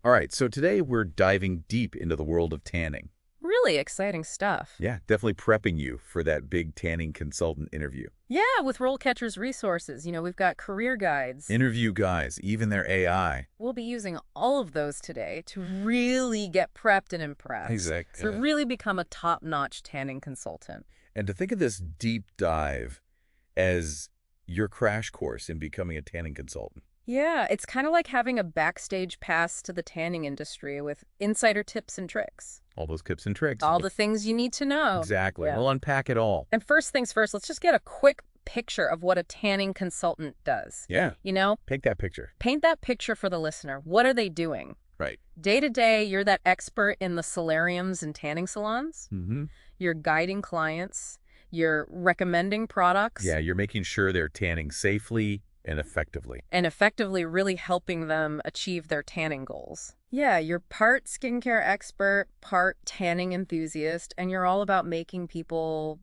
All right, so today we're diving deep into the world of tanning. Really exciting stuff. Yeah, definitely prepping you for that big tanning consultant interview. Yeah, with RoleCatcher's resources, we've got career guides. Interview guys, even their AI. We'll be using all of those today to really get prepped and impressed. Exactly. To really become a top-notch tanning consultant. And to think of this deep dive as your crash course in becoming a tanning consultant. Yeah, it's kind of like having a backstage pass to the tanning industry with insider tips and tricks. All those tips and tricks. All the things you need to know. Exactly. Yeah. We'll unpack it all. And first things first, let's just get a quick picture of what a tanning consultant does. Yeah. Take that picture. Paint that picture for the listener. What are they doing? Right. Day to day, you're that expert in the solariums and tanning salons. Mm-hmm. You're guiding clients. You're recommending products. Yeah, you're making sure they're tanning safely and effectively. And effectively really helping them achieve their tanning goals. Yeah, you're part skincare expert, part tanning enthusiast, and you're all about making people,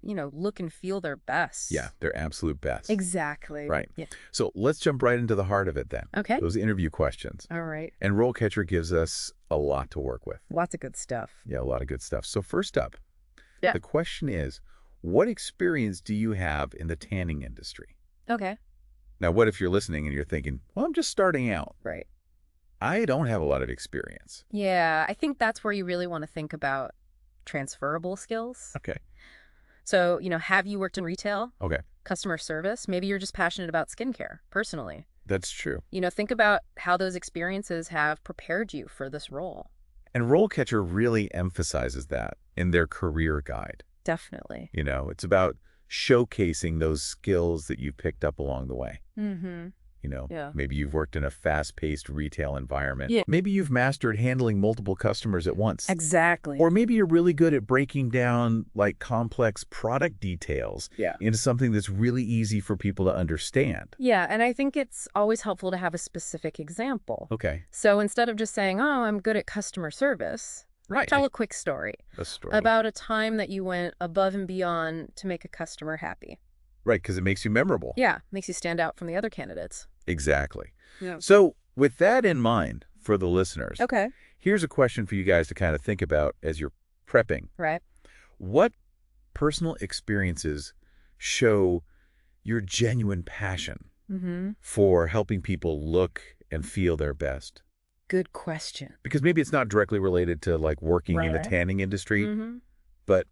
look and feel their best. Yeah, their absolute best. Exactly. Right. Yeah. So let's jump right into the heart of it then. Okay. Those interview questions. All right. And RoleCatcher gives us a lot to work with. Lots of good stuff. Yeah, a lot of good stuff. So first up, Yeah. the question is, what experience do you have in the tanning industry? Okay. Now, what if you're listening and you're thinking, well, I'm just starting out. Right. I don't have a lot of experience. Yeah, I think that's where you really want to think about transferable skills. Okay. So, have you worked in retail, Okay. customer service? Maybe you're just passionate about skincare, personally. That's true. Think about how those experiences have prepared you for this role. And RoleCatcher really emphasizes that in their career guide. Definitely. It's about showcasing those skills that you've picked up along the way. Mm-hmm. Yeah. Maybe you've worked in a fast-paced retail environment. Yeah. Maybe you've mastered handling multiple customers at once. Exactly. Or maybe you're really good at breaking down complex product details into something that's really easy for people to understand. Yeah, and I think it's always helpful to have a specific example. Okay. So instead of just saying, oh, I'm good at customer service, Right. tell a quick story A story. about a time that you went above and beyond to make a customer happy. Right, because it makes you memorable. Yeah, makes you stand out from the other candidates. Exactly. Yeah. So with that in mind for the listeners, Okay. here's a question for you guys to kind of think about as you're prepping. Right. What personal experiences show your genuine passion Mm-hmm. for helping people look and feel their best? Good question. Because maybe it's not directly related to working in the Right. tanning industry, Mm-hmm. but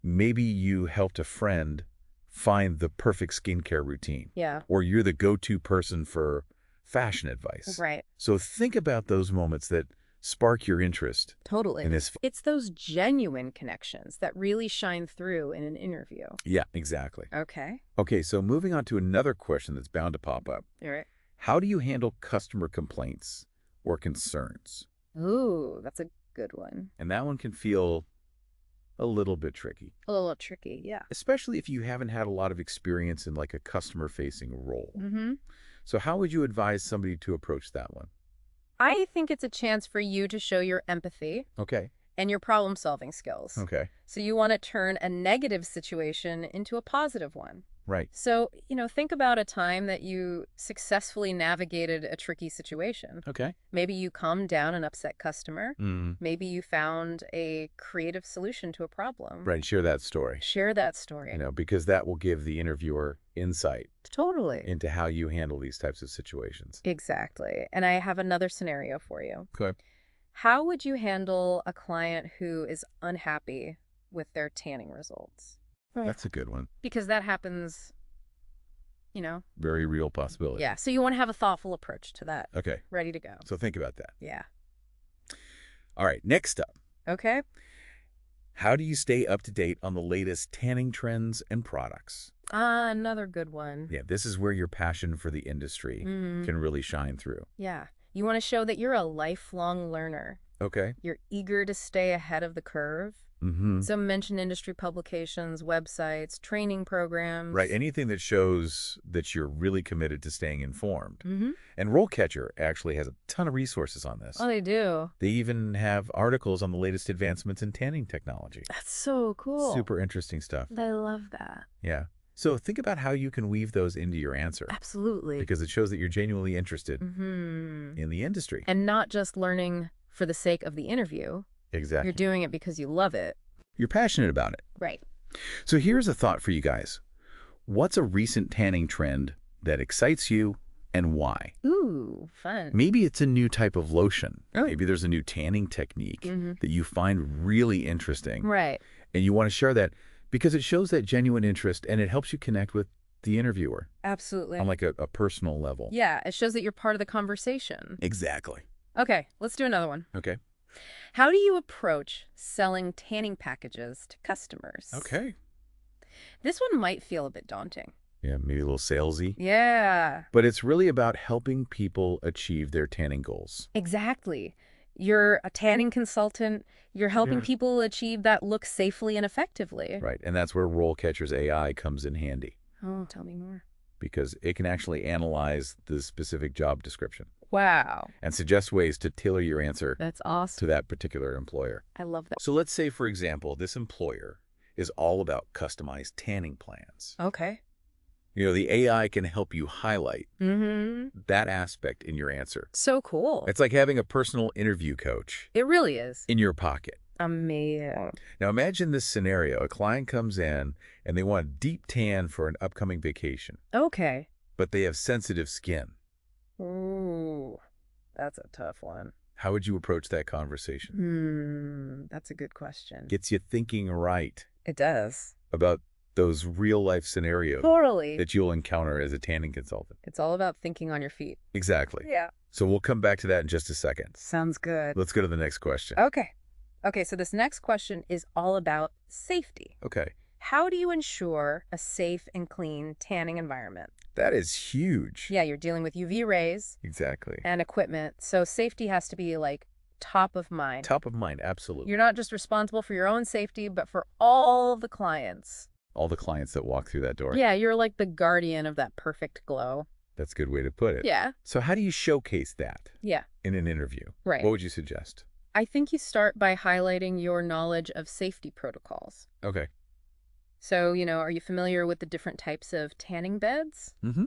maybe you helped a friend find the perfect skincare routine, Yeah. or you're the go-to person for fashion advice. Right. So think about those moments that spark your interest Totally. in this. It's those genuine connections that really shine through in an interview. Yeah, exactly. Okay. Okay, so moving on to another question that's bound to pop up. All right. How do you handle customer complaints or concerns? Ooh, that's a good one. And that one can feel a little bit tricky, A little tricky. Yeah. especially if you haven't had a lot of experience in a customer-facing role. Mm-hmm. So how would you advise somebody to approach that one? I think it's a chance for you to show your empathy Okay. and your problem-solving skills. Okay. So you want to turn a negative situation into a positive one. Right. So, think about a time that you successfully navigated a tricky situation. Okay. Maybe you calmed down an upset customer. Mm. Maybe you found a creative solution to a problem. Right. Share that story. Share that story. Because that will give the interviewer insight Totally. into how you handle these types of situations. Exactly. And I have another scenario for you. Okay. How would you handle a client who is unhappy with their tanning results? That's a good one. Because that happens, Very real possibility. Yeah. So you want to have a thoughtful approach to that. Okay. Ready to go. So think about that. Yeah. All right. Next up, Okay. how do you stay up to date on the latest tanning trends and products? Another good one. Yeah, this is where your passion for the industry Mhm. can really shine through. Yeah. You want to show that you're a lifelong learner. Okay. You're eager to stay ahead of the curve. Mm-hmm. So mention industry publications, websites, training programs. Right. Anything that shows that you're really committed to staying informed. Mm-hmm. And RoleCatcher actually has a ton of resources on this. Oh, they do. They even have articles on the latest advancements in tanning technology. That's so cool. Super interesting stuff. I love that. Yeah. So think about how you can weave those into your answer. Absolutely. Because it shows that you're genuinely interested in the industry. And not just learning for the sake of the interview. Exactly. You're doing it because you love it. You're passionate about it. Right. So here's a thought for you guys. What's a recent tanning trend that excites you and why? Ooh, fun. Maybe it's a new type of lotion. Oh. Maybe there's a new tanning technique that you find really interesting. Right. And you want to share that because it shows that genuine interest and it helps you connect with the interviewer. Absolutely. On like a personal level. Yeah, it shows that you're part of the conversation. Exactly. Okay, let's do another one. Okay. How do you approach selling tanning packages to customers? Okay. This one might feel a bit daunting. Yeah, maybe a little salesy. Yeah. But it's really about helping people achieve their tanning goals. Exactly. You're a tanning consultant. You're helping people achieve that look safely and effectively. Right, and that's where RoleCatcher's AI comes in handy. Oh, tell me more. Because it can actually analyze the specific job description. Wow. And suggest ways to tailor your answer That's awesome. to that particular employer. I love that. So let's say, for example, this employer is all about customized tanning plans. Okay. You know, the AI can help you highlight that aspect in your answer. So cool. It's like having a personal interview coach. It really is. In your pocket. Amazing. Now imagine this scenario. A client comes in and they want a deep tan for an upcoming vacation. Okay. But they have sensitive skin. Ooh, that's a tough one. How would you approach that conversation? That's a good question. Gets you thinking right. It does. About those real-life scenarios Totally. that you'll encounter as a tanning consultant. It's all about thinking on your feet. Exactly. Yeah. So we'll come back to that in just a second. Sounds good. Let's go to the next question. Okay. Okay, so this next question is all about safety. Okay. How do you ensure a safe and clean tanning environment? That is huge. Yeah, you're dealing with UV rays. Exactly. And equipment. So safety has to be like top of mind. Top of mind, absolutely. You're not just responsible for your own safety, but for all the clients. All the clients that walk through that door. Yeah, you're like the guardian of that perfect glow. That's a good way to put it. Yeah. So how do you showcase that in an interview? Right. What would you suggest? I think you start by highlighting your knowledge of safety protocols. Okay. So, are you familiar with the different types of tanning beds? Mm-hmm.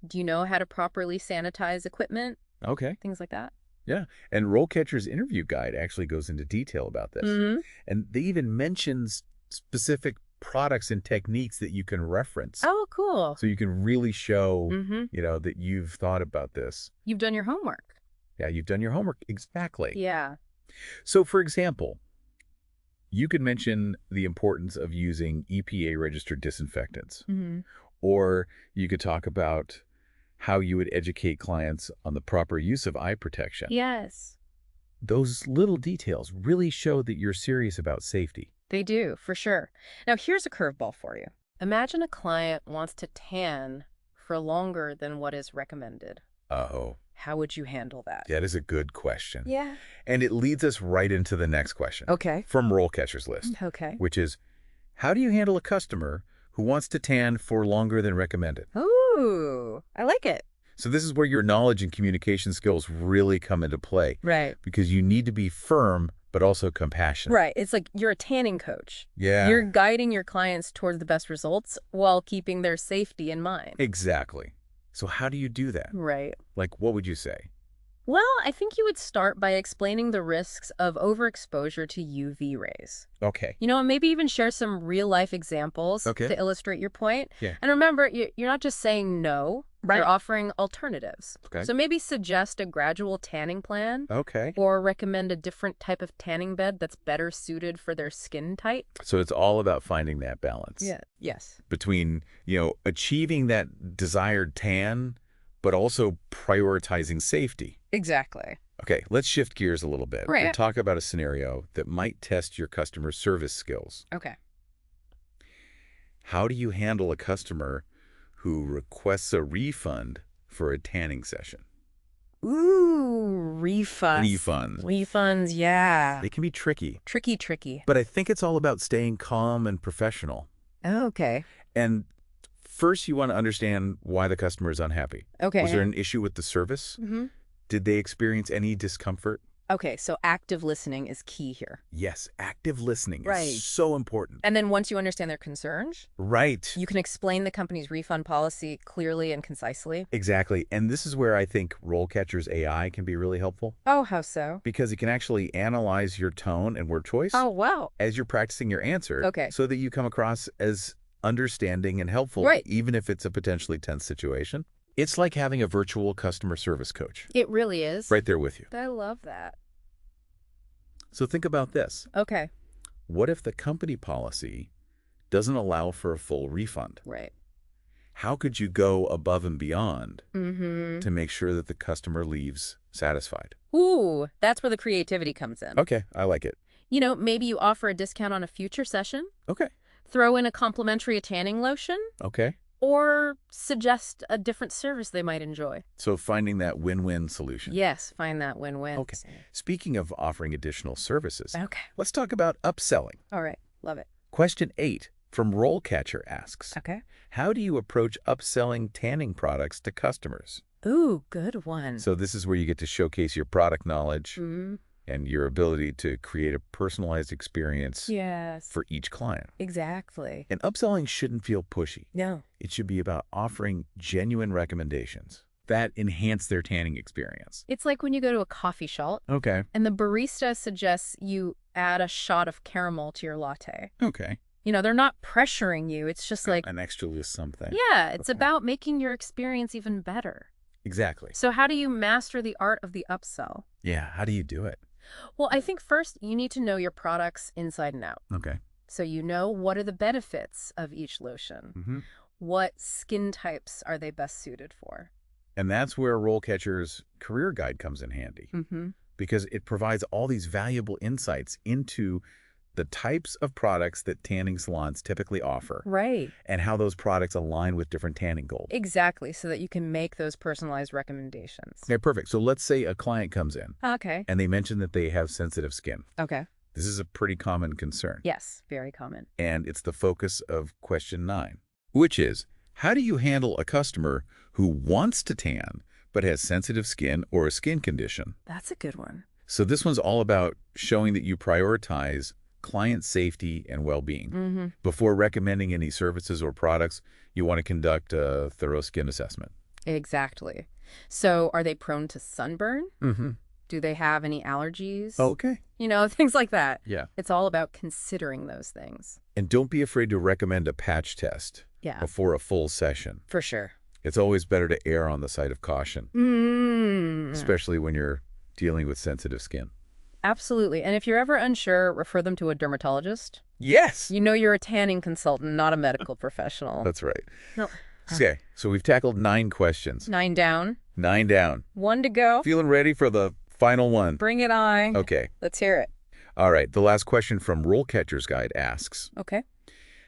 Do you know how to properly sanitize equipment? Okay. Things like that? Yeah. And RoleCatcher's interview guide actually goes into detail about this. And they even mentions specific products and techniques that you can reference. Oh, cool. So you can really show, that you've thought about this. You've done your homework. Yeah, you've done your homework. Exactly. Yeah. So, for example, you could mention the importance of using EPA-registered disinfectants. Or you could talk about how you would educate clients on the proper use of eye protection. Yes. Those little details really show that you're serious about safety. They do, for sure. Now, here's a curveball for you. Imagine a client wants to tan for longer than what is recommended. Oh. How would you handle that? That is a good question. Yeah. And it leads us right into the next question. Okay. From RoleCatcher's list. Okay. Which is, how do you handle a customer who wants to tan for longer than recommended? Ooh, I like it. So this is where your knowledge and communication skills really come into play. Right. Because you need to be firm, but also compassionate. Right. It's like you're a tanning coach. Yeah. You're guiding your clients towards the best results while keeping their safety in mind. Exactly. So how do you do that? Right. Like, what would you say? Well, I think you would start by explaining the risks of overexposure to UV rays. Okay. And maybe even share some real-life examples to illustrate your point. Yeah. And remember, you're not just saying no. Right. You're offering alternatives. Okay. So maybe suggest a gradual tanning plan. Okay. Or recommend a different type of tanning bed that's better suited for their skin type. So it's all about finding that balance. Yeah. Yes. Between, achieving that desired tan, but also prioritizing safety. Exactly. Okay, let's shift gears a little bit. Right. We'll talk about a scenario that might test your customer service skills. Okay. How do you handle a customer who requests a refund for a tanning session? Ooh, refunds. Refunds, yeah. They can be tricky. Tricky. But I think it's all about staying calm and professional. Oh, okay. And first, you want to understand why the customer is unhappy. Okay. Was there an issue with the service? Did they experience any discomfort? Okay, so active listening is key here. Yes, active listening Right. is so important. And then once you understand their concerns, Right. you can explain the company's refund policy clearly and concisely. Exactly. And this is where I think RoleCatcher's AI can be really helpful, Oh, how so? because it can actually analyze your tone and word choice Oh, wow. as you're practicing your answer, Okay. so that you come across as understanding and helpful, Right. even if it's a potentially tense situation. It's like having a virtual customer service coach It really is. right there with you. I love that. So think about this. Okay. What if the company policy doesn't allow for a full refund? Right. How could you go above and beyond Mm-hmm. to make sure that the customer leaves satisfied? Ooh, that's where the creativity comes in. Okay, I like it. You know, maybe you offer a discount on a future session, Okay, throw in a complimentary tanning lotion, okay. or suggest a different service they might enjoy. So finding that win-win solution. Yes, find that win-win. Okay. Speaking of offering additional services, Okay. let's talk about upselling. All right. Love it. Question 8 from RoleCatcher asks, Okay. how do you approach upselling tanning products to customers? Ooh, good one. So this is where you get to showcase your product knowledge Mm-hmm. and your ability to create a personalized experience Yes. for each client. Exactly. And upselling shouldn't feel pushy. No. It should be about offering genuine recommendations that enhance their tanning experience. It's like when you go to a coffee shop Okay. and the barista suggests you add a shot of caramel to your latte. Okay. You know, they're not pressuring you. It's just like, An extra little something. yeah, it's Okay. about making your experience even better. Exactly. So how do you master the art of the upsell? Yeah. How do you do it? Well, I think first you need to know your products inside and out. Okay. So you know, what are the benefits of each lotion? Mm-hmm. What skin types are they best suited for? And that's where RoleCatcher's career guide comes in handy, Mm-hmm. because it provides all these valuable insights into the types of products that tanning salons typically offer Right. and how those products align with different tanning goals. Exactly, so that you can make those personalized recommendations. Okay, perfect. So let's say a client comes in Okay. and they mention that they have sensitive skin. Okay. This is a pretty common concern. Yes, very common. And it's the focus of question 9, which is, how do you handle a customer who wants to tan but has sensitive skin or a skin condition? That's a good one. So this one's all about showing that you prioritize client safety and well-being. Mm-hmm. Before recommending any services or products, you want to conduct a thorough skin assessment. Exactly. So are they prone to sunburn? Mm-hmm. Do they have any allergies? Okay. You know, things like that. Yeah. It's all about considering those things. And don't be afraid to recommend a patch test Yeah, before a full session. for sure. It's always better to err on the side of caution, especially when you're dealing with sensitive skin. Absolutely. And if you're ever unsure, refer them to a dermatologist. Yes! You know you're a tanning consultant, not a medical professional. That's right. No. Okay, so we've tackled 9 questions. 9 down, 9 down. 1 to go. Feeling ready for the final one? Bring it on. Okay. Let's hear it. All right, the last question from RoleCatcher's Guide asks, Okay.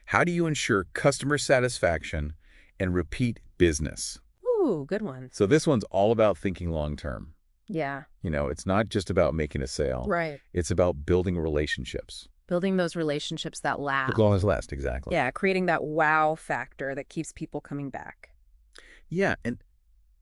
how do you ensure customer satisfaction and repeat business? Ooh, good one. So this one's all about thinking long-term. Yeah. You know, it's not just about making a sale. Right. It's about building relationships. Building those relationships that last. As long as last, exactly. Yeah, creating that wow factor that keeps people coming back. Yeah, and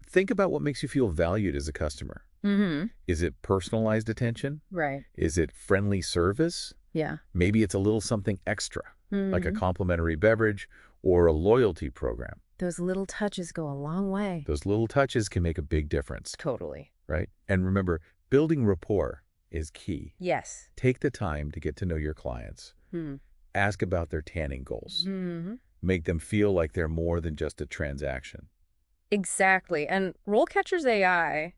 think about what makes you feel valued as a customer. Mm-hmm. Is it personalized attention? Right. Is it friendly service? Yeah. Maybe it's a little something extra, like a Mhm. complimentary beverage or a loyalty program. Those little touches go a long way. Those little touches can make a big difference, Totally. right? And remember, building rapport is key. Yes. Take the time to get to know your clients. Hmm. Ask about their tanning goals. Mm-hmm. Make them feel like they're more than just a transaction. Exactly. And RoleCatcher's AI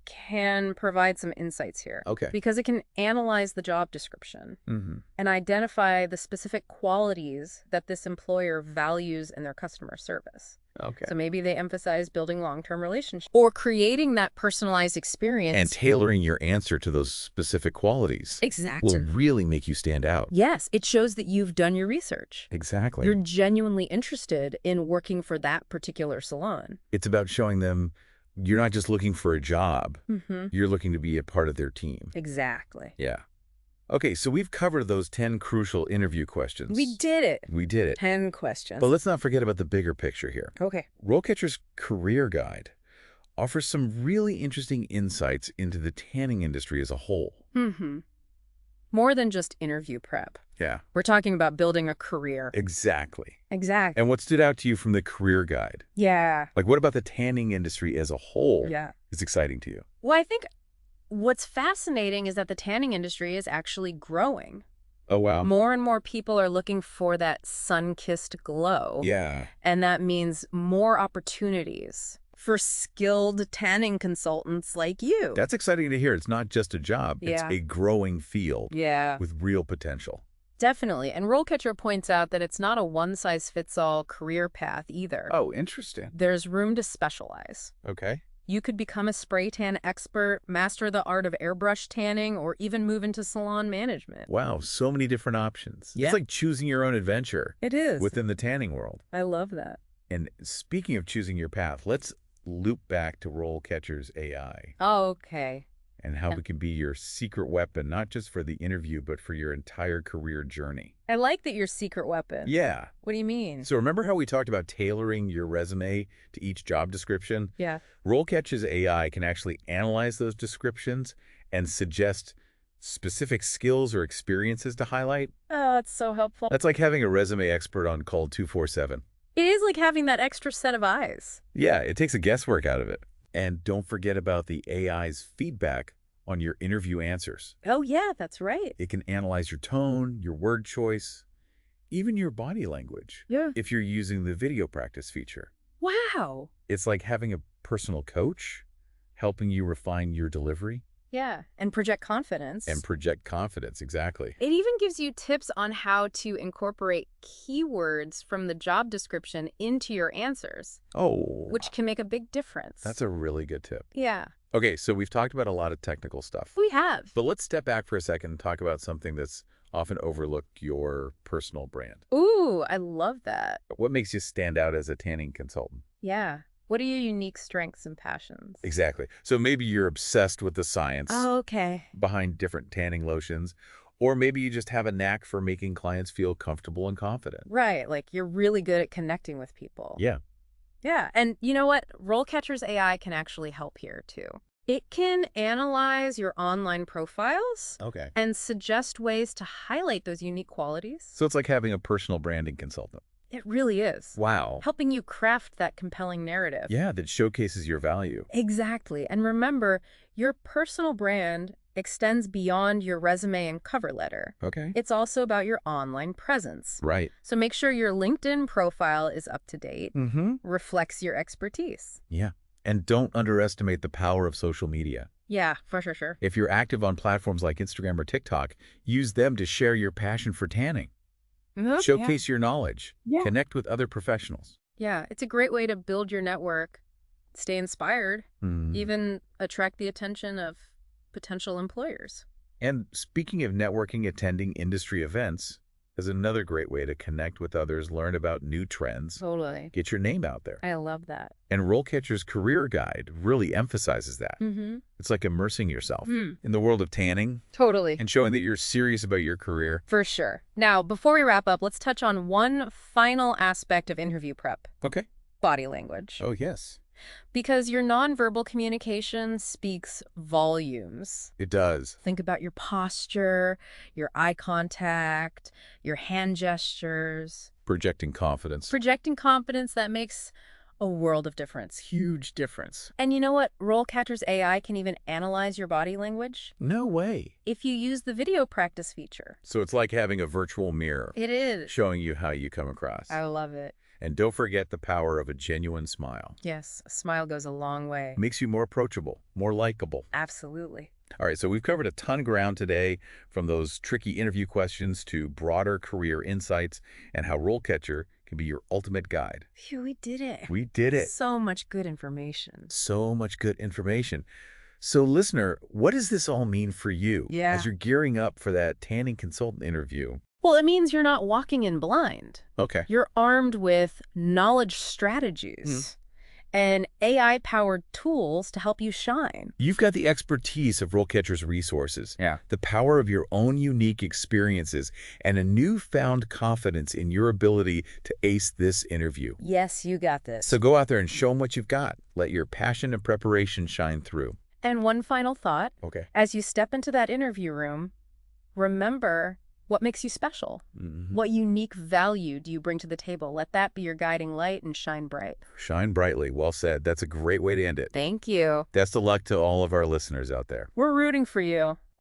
can provide some insights here. Okay. Because it can analyze the job description Mm-hmm. and identify the specific qualities that this employer values in their customer service. Okay. So maybe they emphasize building long-term relationships or creating that personalized experience. And tailoring your answer to those specific qualities Exactly. will really make you stand out. Yes, it shows that you've done your research. Exactly. You're genuinely interested in working for that particular salon. It's about showing them you're not just looking for a job. Mm-hmm. You're looking to be a part of their team. Exactly. Yeah. Okay, so we've covered those 10 crucial interview questions. We did it. We did it. 10 questions. But let's not forget about the bigger picture here. Okay. RoleCatcher's Career Guide offers some really interesting insights into the tanning industry as a whole. Mm-hmm. More than just interview prep. Yeah. We're talking about building a career. Exactly. Exactly. And what stood out to you from the career guide? Yeah. Like, what about the tanning industry as a whole Yeah. is exciting to you? Well, I think what's fascinating is that the tanning industry is actually growing. Oh, wow. More and more people are looking for that sun-kissed glow. Yeah. And that means more opportunities for skilled tanning consultants like you. That's exciting to hear. It's not just a job. Yeah. It's a growing field Yeah. with real potential. Definitely. And RoleCatcher points out that it's not a one-size-fits-all career path either. Oh, interesting. There's room to specialize. Okay. You could become a spray tan expert, master the art of airbrush tanning, or even move into salon management. Wow, so many different options. Yeah. It's like choosing your own adventure It is. within the tanning world. I love that. And speaking of choosing your path, let's loop back to RoleCatcher's AI Oh, okay. and how it can be your secret weapon, not just for the interview, but for your entire career journey. I like that your secret weapon. Yeah. What do you mean? So remember how we talked about tailoring your resume to each job description? Yeah. RoleCatcher's AI can actually analyze those descriptions and suggest specific skills or experiences to highlight. Oh, that's so helpful. That's like having a resume expert on call 247. It is like having that extra set of eyes. Yeah, it takes the guesswork out of it. And don't forget about the AI's feedback on your interview answers. Oh, yeah, that's right. It can analyze your tone, your word choice, even your body language. Yeah. If you're using the video practice feature. Wow. It's like having a personal coach helping you refine your delivery. Yeah, and project confidence. And project confidence, exactly. It even gives you tips on how to incorporate keywords from the job description into your answers. Oh, Which can make a big difference. that's a really good tip. Yeah, Okay, so we've talked about a lot of technical stuff. we have. But let's step back for a second and talk about something that's often overlooked, your personal brand. Ooh, I love that. What makes you stand out as a tanning consultant? Yeah. What are your unique strengths and passions? Exactly. So maybe you're obsessed with the science Oh, okay. behind different tanning lotions, or maybe you just have a knack for making clients feel comfortable and confident. Right, like you're really good at connecting with people. Yeah. Yeah, and you know what? RoleCatcher's AI can actually help here, too. It can analyze your online profiles Okay. and suggest ways to highlight those unique qualities. So it's like having a personal branding consultant. It really is. Wow. Helping you craft that compelling narrative. Yeah, that showcases your value. Exactly. And remember, your personal brand extends beyond your resume and cover letter. Okay. It's also about your online presence. Right. So make sure your LinkedIn profile is up to date, Mm-hmm. reflects your expertise. Yeah. And don't underestimate the power of social media. Yeah, for sure. If you're active on platforms like Instagram or TikTok, use them to share your passion for tanning. Okay. Showcase your knowledge. Yeah. Connect with other professionals. Yeah, it's a great way to build your network, stay inspired, Mm. even attract the attention of potential employers. And speaking of networking, attending industry events is another great way to connect with others, learn about new trends, Totally. get your name out there. I love that. And RoleCatcher's Career Guide really emphasizes that. Mm-hmm. It's like immersing yourself in the world of tanning Totally. and showing that you're serious about your career. For sure. Now, before we wrap up, let's touch on one final aspect of interview prep, Okay. body language. Oh, yes. Because your nonverbal communication speaks volumes. It does. Think about your posture, your eye contact, your hand gestures. Projecting confidence. Projecting confidence, that makes a world of difference. Huge difference. And you know what? RoleCatcher's AI can even analyze your body language No way. if you use the video practice feature. So it's like having a virtual mirror It is. showing you how you come across. I love it. And don't forget the power of a genuine smile. Yes, a smile goes a long way. Makes you more approachable, more likable. Absolutely. All right, so we've covered a ton of ground today, from those tricky interview questions to broader career insights and how RoleCatcher can be your ultimate guide. Phew, we did it. We did it. So much good information. So much good information. So listener, what does this all mean for you Yeah. as you're gearing up for that tanning consultant interview? Well, it means you're not walking in blind. Okay. You're armed with knowledge strategies and AI-powered tools to help you shine. You've got the expertise of RoleCatcher's resources, Yeah. the power of your own unique experiences, and a newfound confidence in your ability to ace this interview. Yes, you got this. So go out there and show them what you've got. Let your passion and preparation shine through. And one final thought. Okay. As you step into that interview room, remember what makes you special. What unique value do you bring to the table? Let that be your guiding light and shine bright. Shine brightly. Well said. That's a great way to end it. Thank you. Best of luck to all of our listeners out there. We're rooting for you.